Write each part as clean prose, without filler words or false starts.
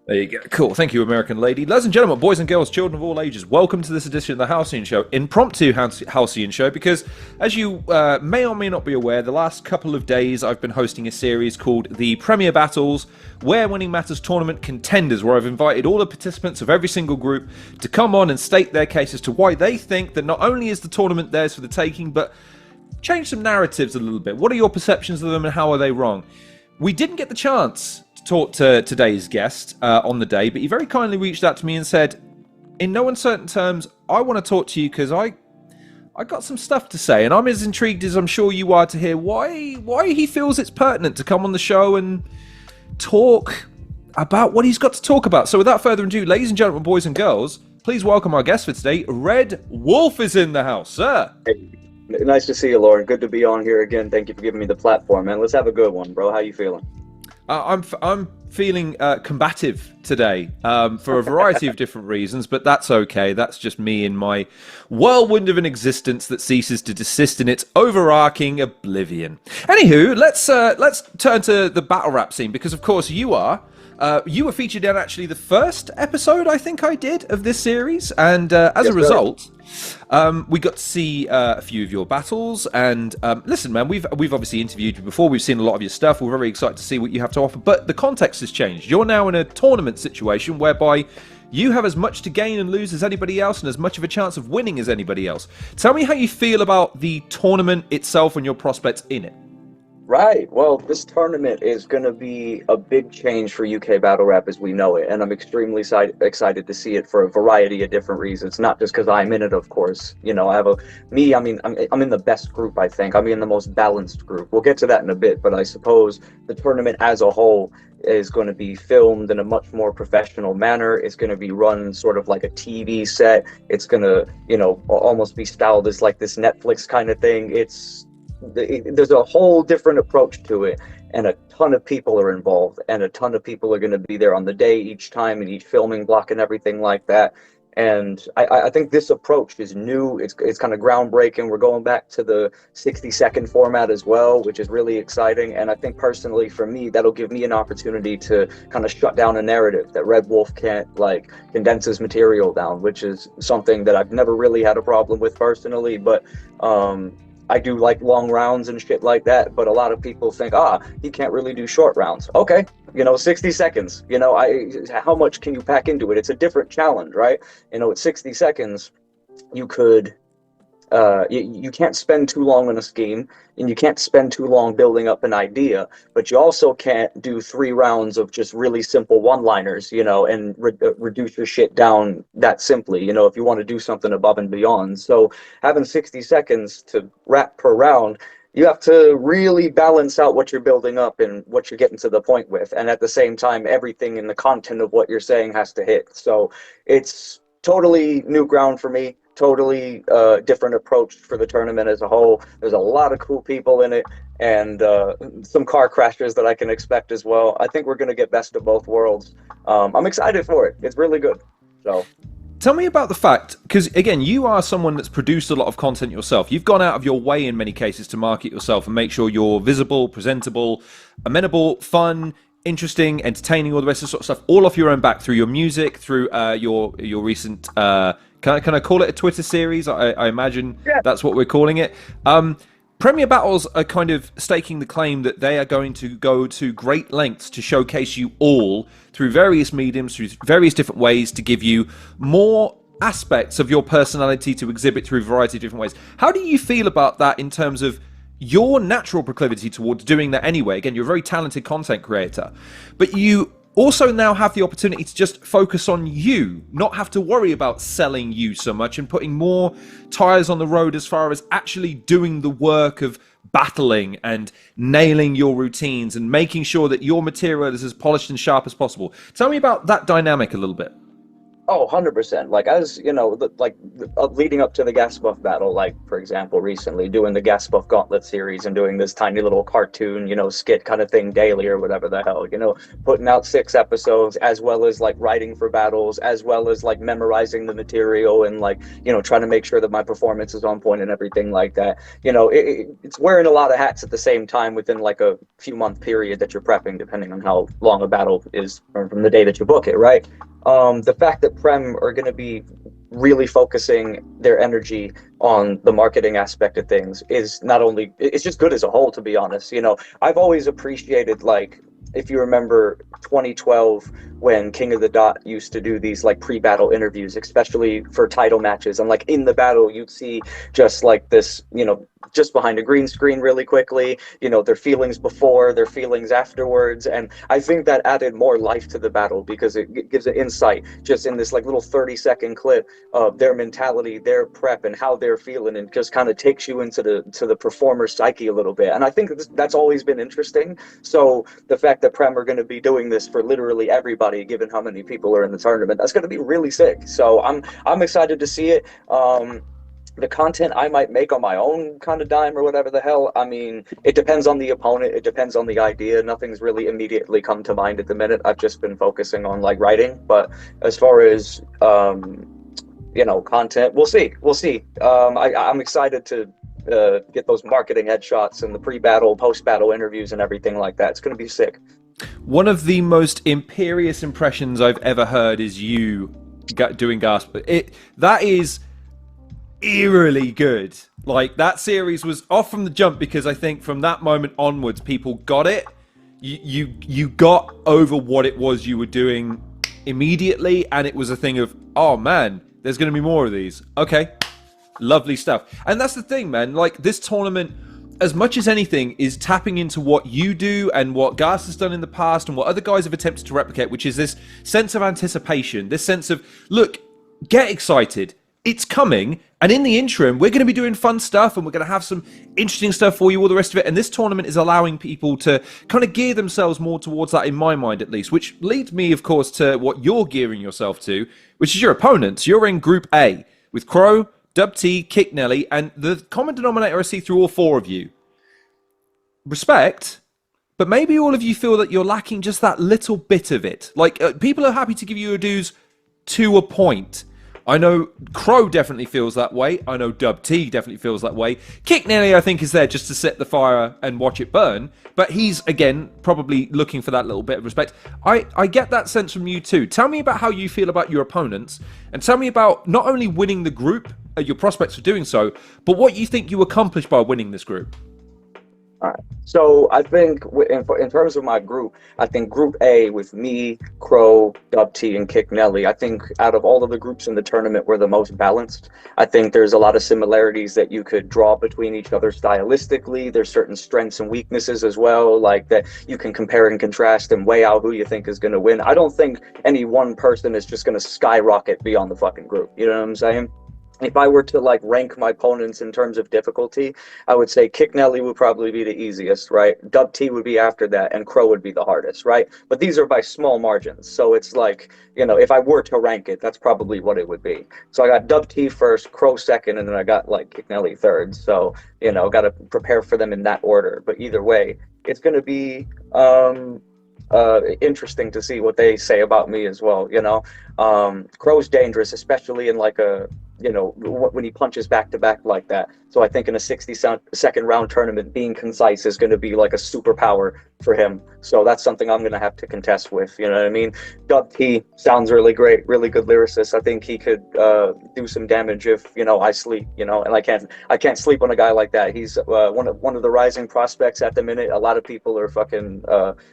There you go. Cool. Thank you, American lady. Ladies and gentlemen, boys and girls, children of all ages, welcome to this edition of the Halcyon Show, impromptu Halcyon Show, because as you may or may not be aware, the last couple of days I've been hosting a series called the Premier Battles, Where Winning Matters Tournament Contenders, where I've invited all the participants of every single group to come on and state their case as to why they think that not only is the tournament theirs for the taking, but change some narratives a little bit. What are your perceptions of them and how are they wrong? We didn't get the chance talk to today's guest on the day, but he very kindly reached out to me and said, in no uncertain terms, I want to talk to you because I got some stuff to say, and I'm as intrigued as I'm sure you are to hear why he feels it's pertinent to come on the show and talk about what he's got to talk about. So without further ado, ladies and gentlemen, boys and girls, please welcome our guest for today. Red Wolf is in the house, sir. Hey, nice to see you, Lauren. Good to be on here again. Thank you for giving me the platform, man. Let's have a good one, bro. How you feeling? I'm feeling combative today for a variety of different reasons, but that's okay. That's just me in my whirlwind of an existence that ceases to desist in its overarching oblivion. Anywho, let's turn to the battle rap scene, because of course you were featured in actually the first episode I think I did of this series, and as a result, we got to see a few of your battles. And listen, man, we've obviously interviewed you before. We've seen a lot of your stuff. We're very excited to see what you have to offer. But the context has changed. You're now in a tournament situation whereby you have as much to gain and lose as anybody else, and as much of a chance of winning as anybody else. Tell me how you feel about the tournament itself and your prospects in it. Right. Well, this tournament is going to be a big change for UK battle rap as we know it, and I'm extremely excited to see it for a variety of different reasons. Not just because I'm in it, of course. You know, I'm in the best group. I think I'm in the most balanced group. We'll get to that in a bit, but I suppose the tournament as a whole is going to be filmed in a much more professional manner. It's going to be run sort of like a TV set. It's going to, almost be styled as like this Netflix kind of thing. There's a whole different approach to it, and a ton of people are involved, and a ton of people are going to be there on the day each time, and each filming block and everything like that. And I think this approach is new. It's kind of groundbreaking. We're going back to the 60-second format as well, which is really exciting. And I think personally for me, that'll give me an opportunity to kind of shut down a narrative that Red Wolf can't condense his material down, which is something that I've never really had a problem with personally. But I do like long rounds and shit like that, but a lot of people think, he can't really do short rounds. Okay, 60 seconds, how much can you pack into it? It's a different challenge, right? At 60 seconds, you could, you can't spend too long on a scheme, and you can't spend too long building up an idea, but you also can't do 3 rounds of just really simple one-liners, and reduce your shit down that simply, if you want to do something above and beyond. So having 60 seconds to rap per round, you have to really balance out what you're building up and what you're getting to the point with. And at the same time, everything in the content of what you're saying has to hit. So it's totally new ground for me. Totally different approach for the tournament as a whole. There's a lot of cool people in it, and some car crashes that I can expect as well. I think we're going to get best of both worlds. I'm excited for it. It's really good. So tell me about the fact, because again, you are someone that's produced a lot of content yourself. You've gone out of your way in many cases to market yourself and make sure you're visible, presentable, amenable, fun, interesting, entertaining, all the rest of the sort of stuff, all off your own back through your music, through your recent can I call it a Twitter series? I imagine that's what we're calling it. Premier Battles are kind of staking the claim that they are going to go to great lengths to showcase you all through various mediums, through various different ways, to give you more aspects of your personality to exhibit through a variety of different ways. How do you feel about that in terms of your natural proclivity towards doing that anyway? Again, you're a very talented content creator, but you also now have the opportunity to just focus on you, not have to worry about selling you so much and putting more tires on the road as far as actually doing the work of battling and nailing your routines and making sure that your material is as polished and sharp as possible. Tell me about that dynamic a little bit. Oh, 100%. Like, as you know, leading up to the gas buff battle, like, for example, recently doing the gas buff gauntlet series and doing this tiny little cartoon, skit kind of thing daily or whatever the hell, putting out 6 episodes, as well as like writing for battles, as well as like memorizing the material and like, trying to make sure that my performance is on point and everything like that. It's wearing a lot of hats at the same time within like a few month period that you're prepping, depending on how long a battle is from the day that you book it, right? The fact that Prem are going to be really focusing their energy on the marketing aspect of things is not only, it's just good as a whole, to be honest. I've always appreciated, like, if you remember 2012 when King of the Dot used to do these like pre-battle interviews, especially for title matches, and like in the battle you'd see just like this, just behind a green screen really quickly, their feelings before, their feelings afterwards. And I think that added more life to the battle because it gives an insight just in this like little 30-second clip of their mentality, their prep, and how they're feeling, and just kind of takes you into the performer's psyche a little bit. And I think that's always been interesting. So the fact that Prem are going to be doing this for literally everybody, given how many people are in the tournament, that's going to be really sick. So I'm excited to see it. The content I might make on my own kind of dime or whatever the hell, I mean, it depends on the opponent. It depends on the idea. Nothing's really immediately come to mind at the minute. I've just been focusing on like writing. But as far as, content, we'll see. We'll see. I'm excited to get those marketing headshots and the pre-battle, post-battle interviews and everything like that. It's going to be sick. One of the most imperious impressions I've ever heard is you doing Gasp. That is eerily good. Like, that series was off from the jump because I think from that moment onwards, people got it. You got over what it was you were doing immediately, and it was a thing of, oh man, there's going to be more of these. Okay, lovely stuff. And that's the thing, man. Like, this tournament, as much as anything, is tapping into what you do and what Gas has done in the past and what other guys have attempted to replicate, which is this sense of anticipation, this sense of, look, get excited. It's coming, and in the interim, we're going to be doing fun stuff, and we're going to have some interesting stuff for you, all the rest of it. And this tournament is allowing people to kind of gear themselves more towards that, in my mind at least, which leads me, of course, to what you're gearing yourself to, which is your opponents. You're in Group A with Crow, Dub T, Kick Nelly, and the common denominator I see through all four of you. Respect, but maybe all of you feel that you're lacking just that little bit of it. Like, people are happy to give you a dues to a point. I know Crow definitely feels that way. I know Dub T definitely feels that way. Kick Nelly, I think, is there just to set the fire and watch it burn. But he's, again, probably looking for that little bit of respect. I get that sense from you too. Tell me about how you feel about your opponents. And tell me about not only winning the group, your prospects for doing so, but what you think you accomplished by winning this group. All right. So I think in terms of my group, I think Group A with me, Crow, Dub T, and Kick Nelly, I think out of all of the groups in the tournament, we're the most balanced. I think there's a lot of similarities that you could draw between each other stylistically. There's certain strengths and weaknesses as well, like that you can compare and contrast and weigh out who you think is going to win. I don't think any one person is just going to skyrocket beyond the fucking group. You know what I'm saying? If I were to like rank my opponents in terms of difficulty, I would say Kick Nelly would probably be the easiest, right? Dub T would be after that, and Crow would be the hardest, right? But these are by small margins. So it's like, if I were to rank it, that's probably what it would be. So I got Dub T first, Crow second, and then I got like Kick Nelly third. So, got to prepare for them in that order. But either way, it's going to be interesting to see what they say about me as well. Crow's dangerous, especially in like a when he punches back to back like that. So I think in a 60-second round tournament, being concise is going to be like a superpower for him. So that's something I'm going to have to contest with. You know what I mean? Dub T sounds really great, really good lyricist. I think he could do some damage if I sleep. And I can't sleep on a guy like that. He's one of the rising prospects at the minute. A lot of people are fucking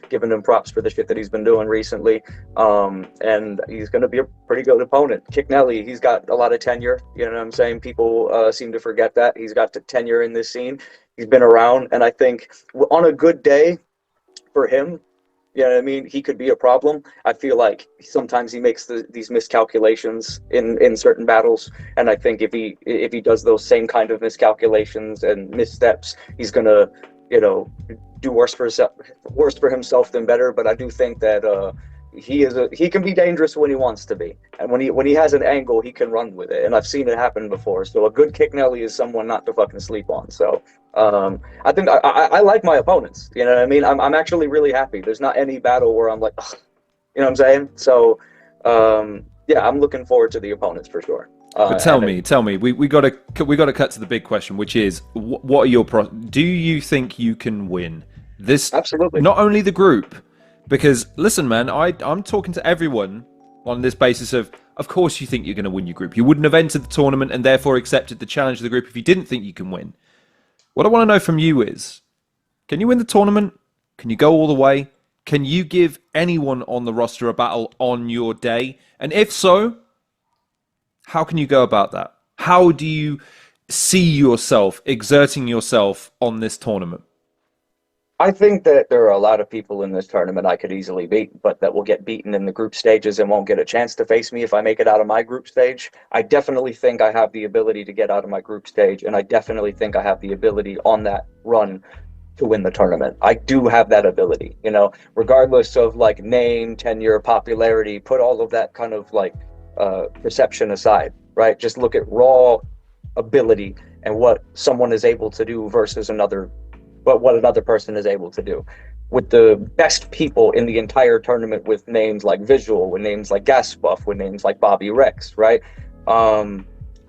giving him props for the shit that he's been doing recently. And he's going to be a pretty good opponent. Kick Nelly, he's got a lot of tenure. You know what I'm saying? People seem to forget that. He's got tenure in this scene. He's been around, and I think on a good day for him, you know what I mean, he could be a problem. I feel like sometimes he makes these miscalculations in certain battles, and I think if he does those same kind of miscalculations and missteps, he's gonna do worse for himself than better. But I do think that he can be dangerous when he wants to be, and when he has an angle, he can run with it, and I've seen it happen before. So a good kick Nelly is someone not to fucking sleep on. So I think I like my opponents. You know what I mean? I'm actually really happy. There's not any battle where I'm like, ugh, you know what I'm saying? So yeah, I'm looking forward to the opponents for sure. But And tell me, we got to cut to the big question, which is, what are your do you think you can win this? absolutely. Not only the group, because listen, man, I'm talking to everyone on this basis of course you think you're going to win your group. You wouldn't have entered the tournament and therefore accepted the challenge of the group if you didn't think you can win. What I want to know from you is, can you win the tournament? Can you go all the way? Can you give anyone on the roster a battle on your day? And if so, how can you go about that? How do you see yourself exerting yourself on this tournament? I think that there are a lot of people in this tournament I could easily beat, but that will get beaten in the group stages and won't get a chance to face me if I make it out of my group stage. I definitely think I have the ability to get out of my group stage, and I definitely think I have the ability on that run to win the tournament. I do have that ability, you know, regardless of like name, tenure, popularity, put all of that kind of like perception aside, right? Just look at raw ability and what someone is able to do versus another, but what another person is able to do. With the best people in the entire tournament, with names like Visual, with names like Gas Buff, with names like Bobby Rex, right?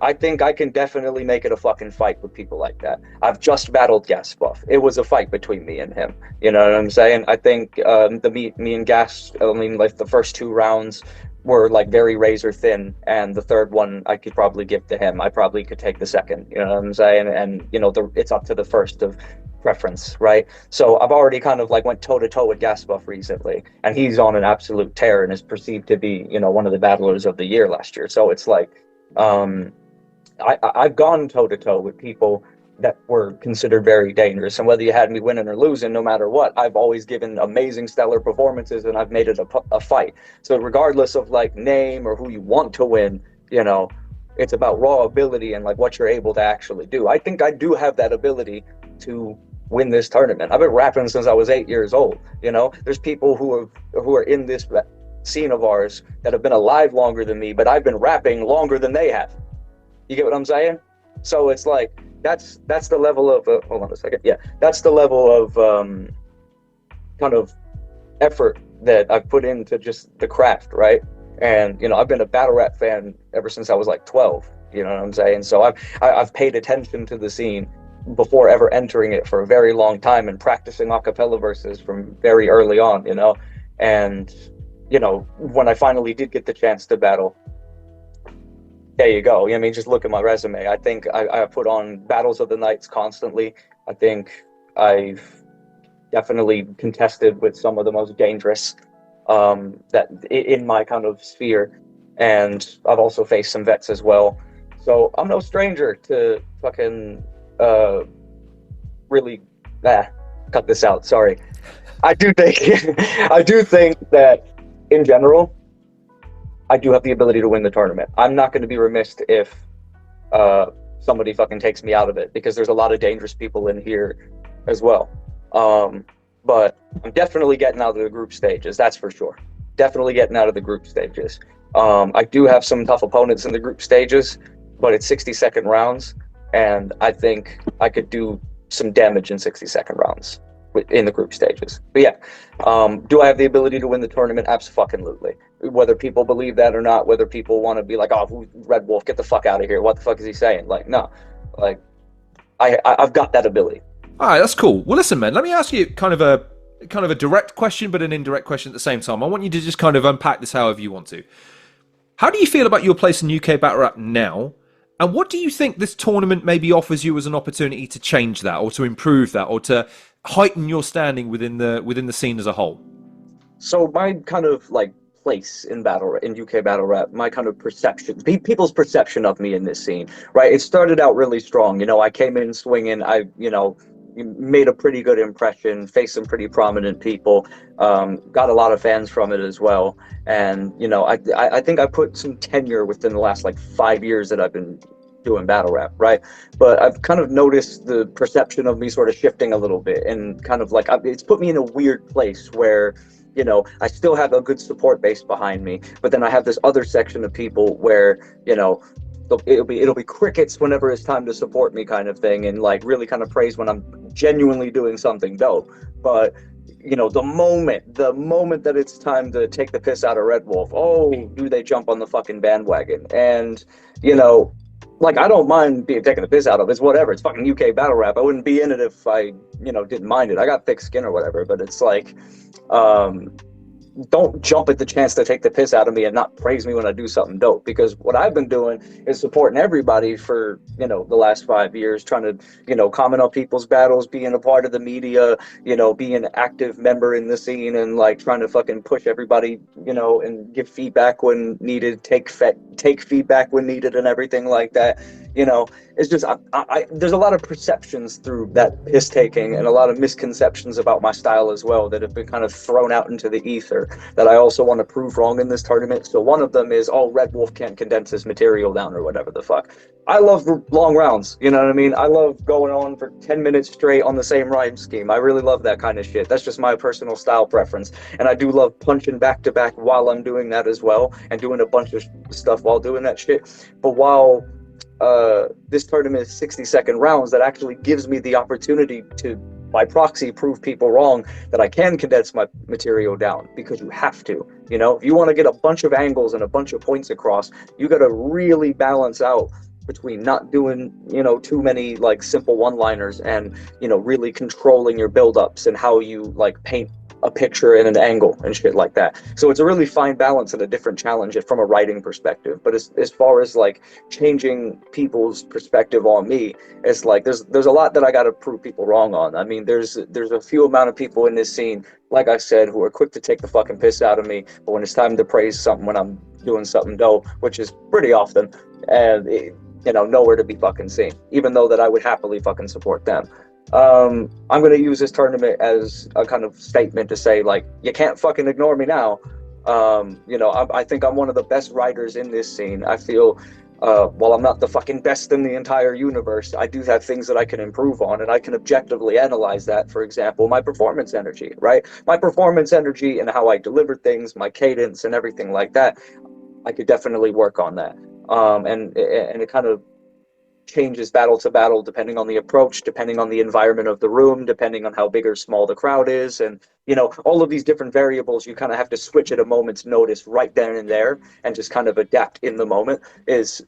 I think I can definitely make it a fucking fight with people like that. I've just battled Gas Buff. It was a fight between me and him. You know what I'm saying? I think me and Gas, I mean, like the first two rounds were like very razor thin, and the third one I could probably give to him. I probably could take the second. You know what I'm saying? And you know, it's up to the first of preference, right? So I've already kind of like went toe to toe with Gas Buff recently, and he's on an absolute tear and is perceived to be, you know, one of the battlers of the year last year. So it's like, I've gone toe to toe with people that were considered very dangerous, and whether you had me winning or losing, no matter what, I've always given amazing, stellar performances, and I've made it a fight. So regardless of like name or who you want to win, you know, it's about raw ability and like what you're able to actually do. I think I do have that ability to win this tournament. I've been rapping since I was 8 years old. You know, there's people who are in this scene of ours that have been alive longer than me, but I've been rapping longer than they have. You get what I'm saying? So it's like that's the level of hold on a second. Yeah, that's the level of kind of effort that I've put into just the craft, right? And you know, I've been a battle rap fan ever since I was like 12. You know what I'm saying? So I've paid attention to the scene before ever entering it for a very long time, and practicing acapella verses from very early on. You know, and you know, when I finally did get the chance to battle, there you go. I mean, just look at my resume. I think I put on battles of the nights constantly. I think I've definitely contested with some of the most dangerous that in my kind of sphere, and I've also faced some vets as well. So I'm no stranger to fucking really. Cut this out. Sorry. I do think I do think that in general, I do have the ability to win the tournament. I'm not going to be remiss if somebody fucking takes me out of it, because there's a lot of dangerous people in here as well. But I'm definitely getting out of the group stages, that's for sure. Definitely getting out of the group stages. I do have some tough opponents in the group stages, but it's 60-second rounds, and I think I could do some damage in 60-second rounds in the group stages. But yeah, do I have the ability to win the tournament? Absolutely. Whether people believe that or not, whether people want to be like, oh, Red Wolf, get the fuck out of here. What the fuck is he saying? Like, no, like I've got that ability. All right, that's cool. Well, listen, man, let me ask you kind of a direct question, but an indirect question at the same time. I want you to just kind of unpack this however you want to. How do you feel about your place in UK Battle Rap now? And what do you think this tournament maybe offers you as an opportunity to change that, or to improve that, or to heighten your standing within the scene as a whole? So my kind of like place in UK battle rap, my kind of perception, people's perception of me in this scene, right? It started out really strong. You know, I came in swinging. I, you know, made a pretty good impression, faced some pretty prominent people, got a lot of fans from it as well. And, you know, I think I put some tenure within the last like 5 years that I've been doing battle rap, right? But I've kind of noticed the perception of me sort of shifting a little bit, and kind of like it's put me in a weird place where I still have a good support base behind me, but then I have this other section of people where, it'll be crickets whenever it's time to support me kind of thing, and like really kind of praise when I'm genuinely doing something dope. But the moment that it's time to take the piss out of Red Wolf, oh, do they jump on the fucking bandwagon? And you know, like, I don't mind being taken the piss out of. It's whatever. It's fucking UK battle rap. I wouldn't be in it if I, didn't mind it. I got thick skin or whatever. But it's like, um, don't jump at the chance to take the piss out of me and not praise me when I do something dope. Because what I've been doing is supporting everybody for, the last 5 years, trying to, comment on people's battles, being a part of the media, being an active member in the scene, and like trying to fucking push everybody, and give feedback when needed, take feedback when needed, and everything like that. It's just there's a lot of perceptions through that piss taking, and a lot of misconceptions about my style as well, that have been kind of thrown out into the ether, that I also want to prove wrong in this tournament. So one of them is, oh, Red Wolf can't condense his material down, or whatever the fuck. I love long rounds, you know what I mean? I love going on for 10 minutes straight on the same rhyme scheme. I really love that kind of shit. That's just my personal style preference. And I do love punching back to back while I'm doing that as well, and doing a bunch of stuff while doing that shit. But while this tournament is 60-second rounds, that actually gives me the opportunity to, by proxy, prove people wrong, that I can condense my material down, because you have to. If you want to get a bunch of angles and a bunch of points across, you got to really balance out between not doing, too many like simple one-liners, and, really controlling your build-ups and how you like paint a picture in an angle and shit like that. So it's a really fine balance and a different challenge from a writing perspective. But as far as like changing people's perspective on me, it's like there's a lot that I got to prove people wrong on. I mean, there's a few amount of people in this scene, like I said, who are quick to take the fucking piss out of me, but when it's time to praise something, when I'm doing something dope, which is pretty often, and nowhere to be fucking seen, even though that I would happily fucking support them. I'm going to use this tournament as a kind of statement to say, like, you can't fucking ignore me now. I think I'm one of the best writers in this scene. I feel, while I'm not the fucking best in the entire universe, I do have things that I can improve on, and I can objectively analyze that. For example, my performance energy, right? My performance energy and how I deliver things, my cadence and everything like that, I could definitely work on that. And it kind of changes battle to battle, depending on the approach, depending on the environment of the room, depending on how big or small the crowd is. And all of these different variables, you kind of have to switch at a moment's notice, right then and there, and just kind of adapt in the moment, is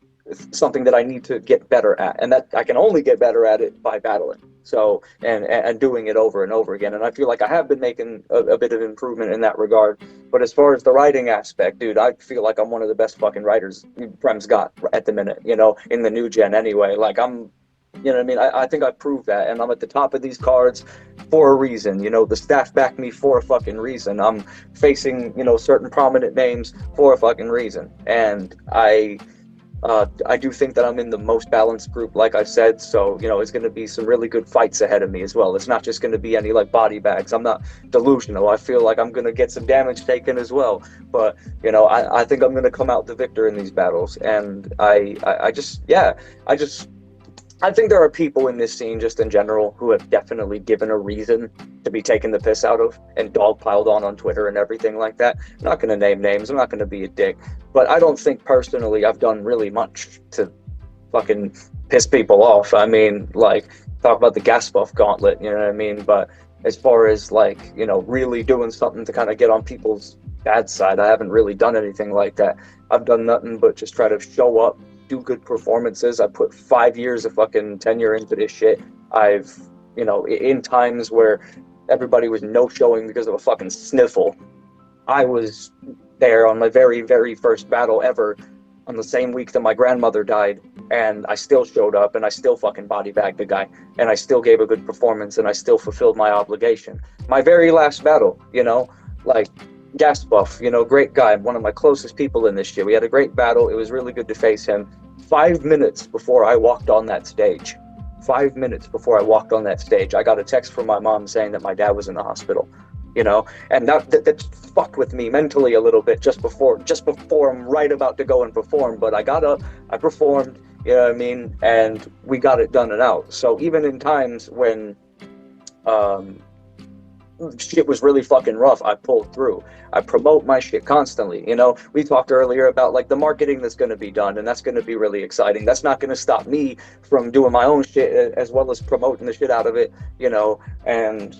something that I need to get better at, and that I can only get better at it by battling. So and doing it over and over again. And I feel like I have been making a bit of improvement in that regard. But as far as the writing aspect, dude, I feel like I'm one of the best fucking writers Prem's got at the minute, in the new gen anyway. Like, I'm, you know what I mean? I think I proved that, and I'm at the top of these cards for a reason. The staff backed me for a fucking reason. I'm facing, certain prominent names for a fucking reason. And I do think that I'm in the most balanced group, like I said. So, it's going to be some really good fights ahead of me as well. It's not just going to be any like body bags. I'm not delusional. I feel like I'm going to get some damage taken as well. But, I think I'm going to come out the victor in these battles. And I think there are people in this scene, just in general, who have definitely given a reason to be taken the piss out of and dogpiled on Twitter and everything like that. I'm not going to name names. I'm not going to be a dick. But I don't think personally I've done really much to fucking piss people off. I mean, like, talk about the gas buff gauntlet, you know what I mean? But as far as, like, really doing something to kind of get on people's bad side, I haven't really done anything like that. I've done nothing but just try to show up, do good performances. I put 5 years of fucking tenure into this shit. I've, in times where everybody was no showing because of a fucking sniffle, I was there on my very, very first battle ever on the same week that my grandmother died, and I still showed up, and I still fucking body bagged the guy, and I still gave a good performance, and I still fulfilled my obligation. My very last battle, like, gas buff, great guy, one of my closest people in this shit. We had a great battle. It was really good to face him. 5 minutes before I walked on that stage, I got a text from my mom saying that my dad was in the hospital, and that fucked with me mentally a little bit just before I'm right about to go and perform. But I got up, I performed, you know what I mean, and we got it done and out. So even in times when shit was really fucking rough, I pulled through. I promote my shit constantly. We talked earlier about like the marketing that's going to be done, and that's going to be really exciting. That's not going to stop me from doing my own shit as well as promoting the shit out of it, and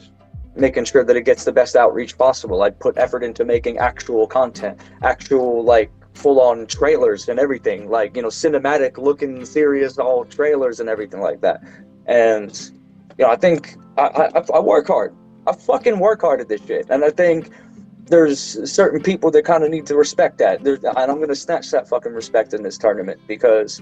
making sure that it gets the best outreach possible. I'd put effort into making actual content, actual like full-on trailers and everything, like cinematic looking serious all trailers and everything like that. And I think I work hard. I fucking work hard at this shit, and I think there's certain people that kind of need to respect that. And I'm going to snatch that fucking respect in this tournament, because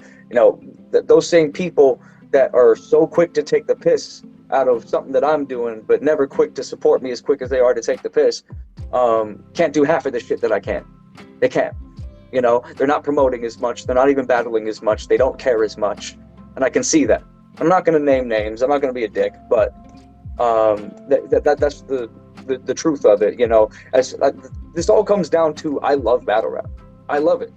those same people that are so quick to take the piss out of something that I'm doing, but never quick to support me as quick as they are to take the piss, can't do half of the shit that I can. They can't. They're not promoting as much. They're not even battling as much. They don't care as much, and I can see that. I'm not going to name names. I'm not going to be a dick, but that's the truth of it. This all comes down to, I love battle rap. I love it.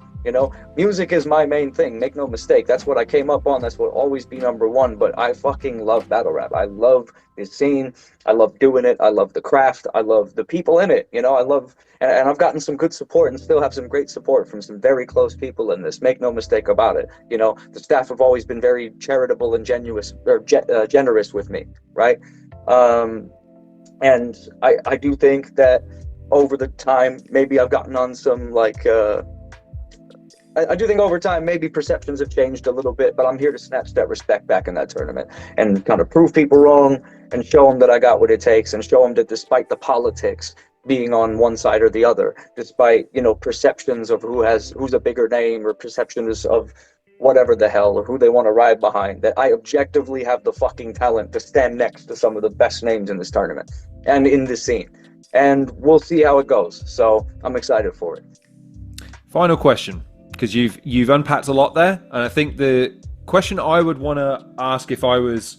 Music is my main thing. Make no mistake. That's what I came up on. That's what will always be number one. But I fucking love battle rap. I love the scene. I love doing it. I love the craft. I love the people in it. I love, and I've gotten some good support and still have some great support from some very close people in this. Make no mistake about it. The staff have always been very charitable and generous with me. Right. And I do think that over the time, maybe I've gotten on some like, I do think over time, maybe perceptions have changed a little bit, but I'm here to snatch that respect back in that tournament and kind of prove people wrong and show them that I got what it takes, and show them that despite the politics being on one side or the other, despite, perceptions of who's a bigger name, or perceptions of whatever the hell, or who they want to ride behind, that I objectively have the fucking talent to stand next to some of the best names in this tournament and in this scene. And we'll see how it goes. So I'm excited for it. Final question, because you've unpacked a lot there, and I think the question I would want to ask if I was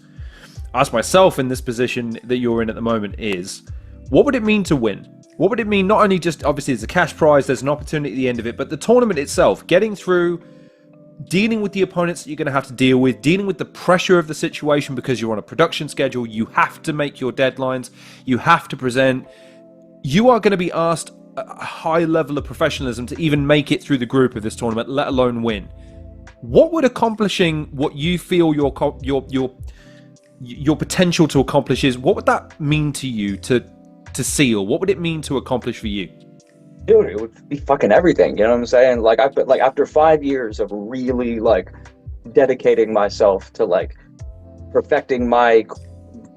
ask myself in this position that you're in at the moment is, what would it mean to win? What would it mean, not only just obviously there's a cash prize, there's an opportunity at the end of it, but the tournament itself, getting through, dealing with the opponents that you're going to have to deal with, dealing with the pressure of the situation because you're on a production schedule, you have to make your deadlines, you have to present, you are going to be asked a high level of professionalism to even make it through the group of this tournament, let alone win. What would accomplishing what you feel your potential to accomplish is, what would that mean to you to seal? What would it mean to accomplish for you? Dude, it would be fucking everything. You know what I'm saying? Like after 5 years of really like dedicating myself to like perfecting my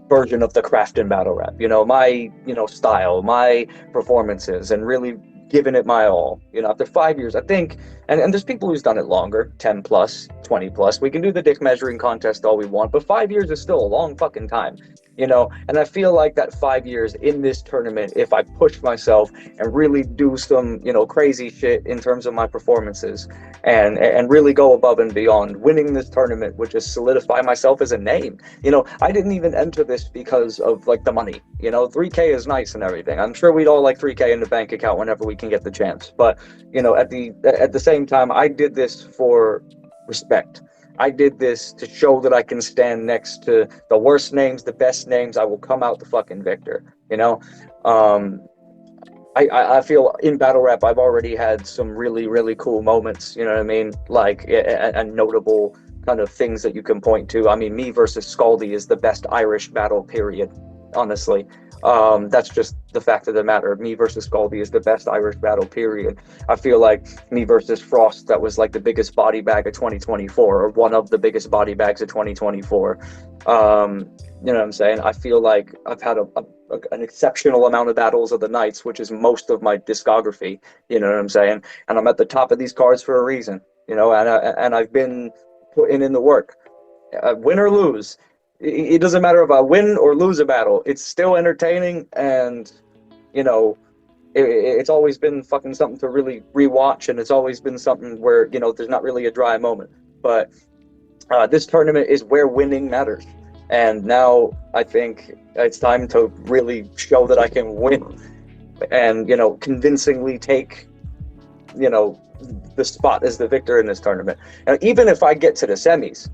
version of the craft in battle rap, my style, my performances, and really giving it my all. After 5 years, I think, and there's people who's done it longer, 10 plus, 20 plus. We can do the dick measuring contest all we want, but 5 years is still a long fucking time. And I feel like that 5 years in this tournament, if I push myself and really do some, crazy shit in terms of my performances, and really go above and beyond, winning this tournament would just solidify myself as a name. I didn't even enter this because of like the money. 3K is nice and everything. I'm sure we'd all like 3K in the bank account whenever we can get the chance. But, at the same time, I did this for respect. I did this to show that I can stand next to the worst names, the best names. I will come out the fucking victor. I feel in battle rap, I've already had some really, really cool moments. You know what I mean? Like, and notable kind of things that you can point to. I mean, me versus Scaldy is the best Irish battle, period. Honestly. That's just the fact of the matter. Me versus Scaldy is the best Irish battle, period. I feel like me versus Frost, that was like the biggest body bag of 2024, or one of the biggest body bags of 2024. You know what I'm saying? I feel like I've had an exceptional amount of battles of the Knights, which is most of my discography. You know what I'm saying? And I'm at the top of these cards for a reason. And I've been putting in the work, win or lose. It doesn't matter if I win or lose a battle. It's still entertaining, and it's always been fucking something to really rewatch, and it's always been something where there's not really a dry moment. But this tournament is where winning matters, and now I think it's time to really show that I can win, and convincingly take the spot as the victor in this tournament. And even if I get to the semis,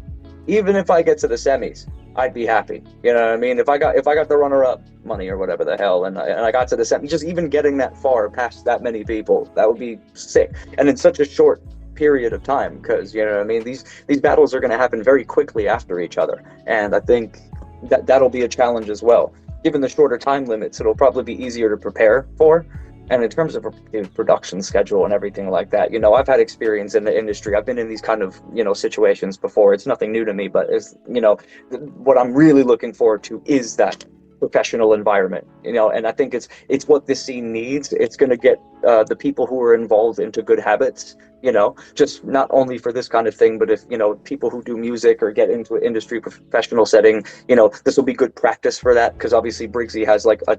I'd be happy. You know what I mean? If I got the runner-up, money or whatever the hell, and I got to the semi. Just even getting that far past that many people, that would be sick, and in such a short period of time, because you know what I mean. These battles are going to happen very quickly after each other, and I think that'll be a challenge as well. Given the shorter time limits, it'll probably be easier to prepare for. And in terms of a production schedule and everything like that, you know, I've had experience in the industry. I've been in these kind of, you know, situations before. It's nothing new to me, but it's, you know, what I'm really looking forward to is that professional environment, you know, and I think it's what this scene needs. It's going to get the people who are involved into good habits, you know, just not only for this kind of thing, but if, you know, people who do music or get into an industry professional setting, you know, this will be good practice for that, because obviously Briggsy has like a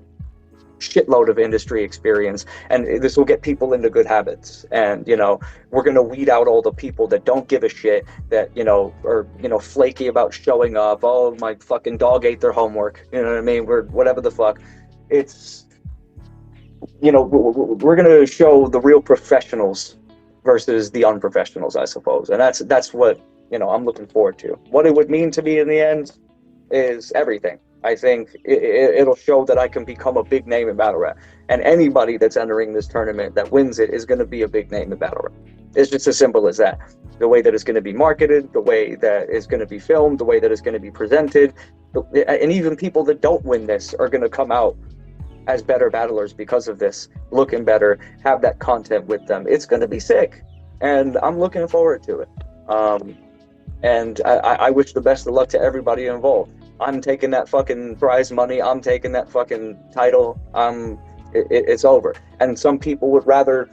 shitload of industry experience, and this will get people into good habits. And you know, we're going to weed out all the people that don't give a shit, that, you know, are, you know, flaky about showing up. Oh, my fucking dog ate their homework, you know what I mean, we're whatever the fuck. It's, you know, we're going to show the real professionals versus the unprofessionals, I suppose. And that's what, you know, I'm looking forward to. What it would mean to me in the end is everything. I think it'll show that I can become a big name in battle rap, and anybody that's entering this tournament that wins it is going to be a big name in battle rap. It's just as simple as that. The way that it's going to be marketed, the way that it's going to be filmed, the way that it's going to be presented, and even people that don't win this are going to come out as better battlers because of this, looking better, have that content with them. It's going to be sick, and I'm looking forward to it. And I wish the best of luck to everybody involved. I'm taking that fucking prize money. I'm taking that fucking title. It's over. And some people would rather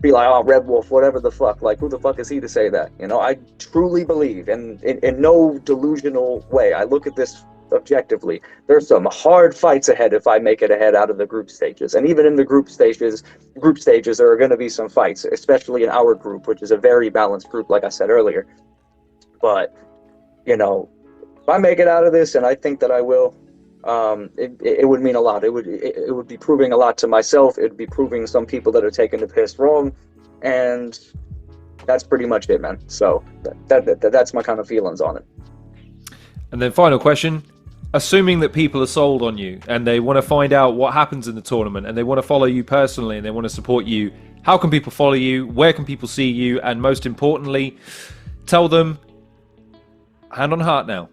be like, oh, Red Wolf, whatever the fuck. Like, who the fuck is he to say that? You know, I truly believe, and in no delusional way, I look at this objectively. There's some hard fights ahead if I make it ahead out of the group stages. And even in the group stages, there are going to be some fights, especially in our group, which is a very balanced group, like I said earlier. But, you know, if I make it out of this, and I think that I will, it would mean a lot. It would be proving a lot to myself. It would be proving some people that are taking the piss wrong, and that's pretty much it, man. So that's my kind of feelings on it. And then final question, assuming that people are sold on you and they want to find out what happens in the tournament and they want to follow you personally and they want to support you, how can people follow you? Where can people see you? And most importantly, tell them, hand on heart now,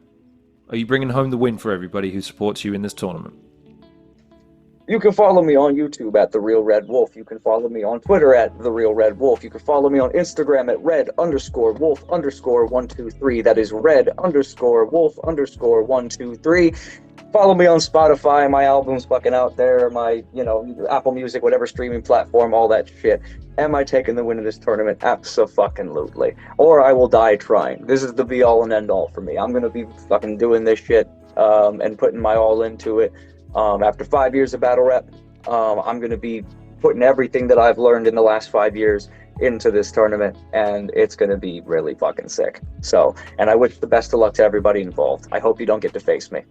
are you bringing home the win for everybody who supports you in this tournament? You can follow me on YouTube at The Real Red Wolf. You can follow me on Twitter at The Real Red Wolf. You can follow me on Instagram at red_wolf_123. That is red_wolf_123. Follow me on Spotify. My album's fucking out there. My, you know, Apple Music, whatever streaming platform, all that shit. Am I taking the win in this tournament? Abso-fucking-lutely. Or I will die trying. This is the be-all and end-all for me. I'm going to be fucking doing this shit and putting my all into it. After 5 years of battle rap, I'm going to be putting everything that I've learned in the last 5 years into this tournament, and it's going to be really fucking sick. So, and I wish the best of luck to everybody involved. I hope you don't get to face me.